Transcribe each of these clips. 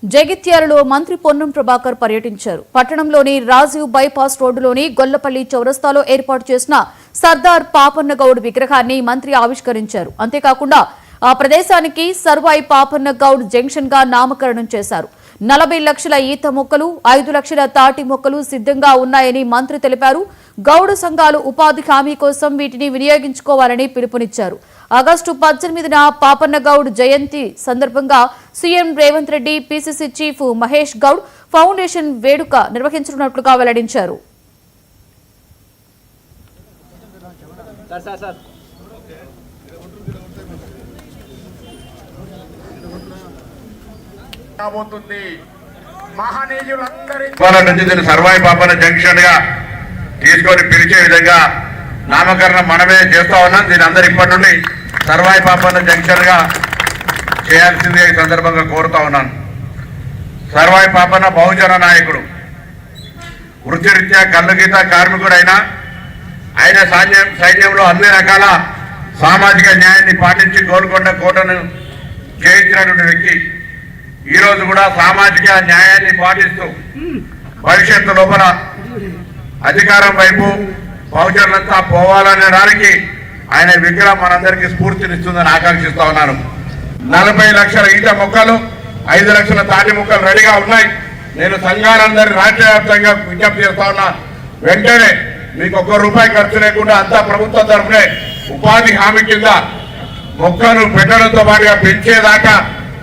జగిత్యాలలో మంత్రి పొన్నం ప్రభాకర్ పర్యటించారు. పట్టణంలోని రాజీవ్ బైపాస్ రోడ్డులోని గొల్లపల్లి చౌరస్తాలో ఏర్పాటు చేసిన సర్దార్ పాపన్న గౌడ్ విగ్రహాన్ని మంత్రి ఆవిష్కరించారు. అంతేకాకుండా ఆ ప్రదేశానికి సర్వాయి పాపన్న గౌడ్ జంక్షన్ గా నామకరణం చేశారు. 40 లక్షల ఈత మొక్కలు, 5 లక్షల తాటి మొక్కలు సిద్ధంగా ఉన్నాయని మంత్రి తెలిపారు. గౌడ్ సంఘాలు ఉపాధి హామీ కోసం వీటిని వినియోగించుకోవాలని పిలుపునిచ్చారు. ఆగస్టు 18న పాపన్న గౌడ్ జయంతి సందర్భంగా CM Revanth Reddy, PCC chief Mahesh Goud foundation వేడుక నిర్వహించనున్నట్లుగా వెల్లడించారు. సర్వాయి పాపన్న జంక్షన్ గా తీసుకొని పిలిచే విధంగా నామకరణం మనమే చేస్తా ఉన్నాం. దీని అందరు ఇప్పటి నుండి సర్వాయి పాపన్న జంక్షన్ గా చేయాల్సిందే ఈ సందర్భంగా కోరుతా ఉన్నాను. సర్వాయి పాపన్న బహుజన నాయకుడు, వృత్తిరీత్యా కళ్ళగీత కార్మికుడైనా ఆయన సైన్యంలో అన్ని రకాల సామాజిక న్యాయాన్ని పాటించి గోల్కొండ కోటను జయించినటువంటి వ్యక్తి. ఈ రోజు కూడా సామాజిక న్యాయాన్ని పాటిస్తూ భవిష్యత్తు లోపల అధికారం వైపు బహుజనులంతా పోవాలనడానికి ఆయన విగ్రహం మనందరికీ స్ఫూర్తినిస్తుందని ఆకాంక్షిస్తా ఉన్నాను. 40 లక్షల ఈత మొక్కలు, 5 లక్షల తాటి మొక్కలు రెడీగా ఉన్నాయి. నేను సంఘాలందరి రాష్ట్ర వ్యాప్తంగా విజ్ఞప్తి చేస్తా ఉన్నా, వెంటనే మీకు ₹1 ఖర్చు లేకుండా అంతా ప్రభుత్వం తరఫునే ఉపాధి హామీ కింద మొక్కలు పెట్టడంతో పాటుగా పెంచేదాకా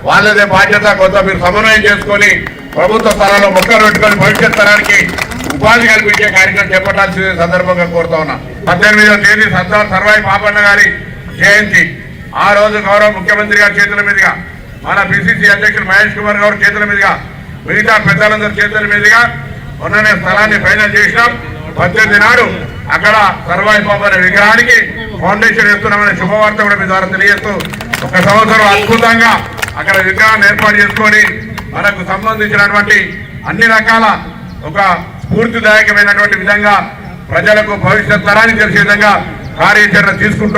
వాళ్ళదే బాధ్యత. కొంత మీరు సమన్వయం చేసుకొని ప్రభుత్వ స్థలాల్లో మొక్కలు పెట్టుకొని భవిష్యత్ తరానికి ఉపాధి కల్పించే కార్యక్రమం చేపట్టాల్సిన సందర్భంగా కోరుతా ఉన్నా. 18వ తేదీ సర్దార్ సర్వాయి పాపన్న గారి జయంతి. ఆ రోజు గౌరవ ముఖ్యమంత్రి గారి చేతుల మీదుగా, మన పిసిసి అధ్యక్షుడు మహేష్ కుమార్ గారి చేతుల మీదుగా, మిగతా పెద్దలందరి చేతుల మీదుగా మొన్ననే స్థలాన్ని ఫైనల్ చేసినాం. 18 నాడు అక్కడ సర్వాయి పాపన్న విగ్రహానికి ఫౌండేషన్ వేస్తున్నామనే శుభవార్త కూడా మీ ద్వారా తెలియజేస్తూ, 1 సంవత్సరం అద్భుతంగా అక్కడ విగ్రహాన్ని ఏర్పాటు చేసుకొని మనకు సంబంధించినటువంటి అన్ని రకాల ఒక స్ఫూర్తిదాయకమైనటువంటి విధంగా ప్రజలకు భవిష్యత్ తరానికి తెలిసే విధంగా కార్యాచరణ తీసుకుంటూ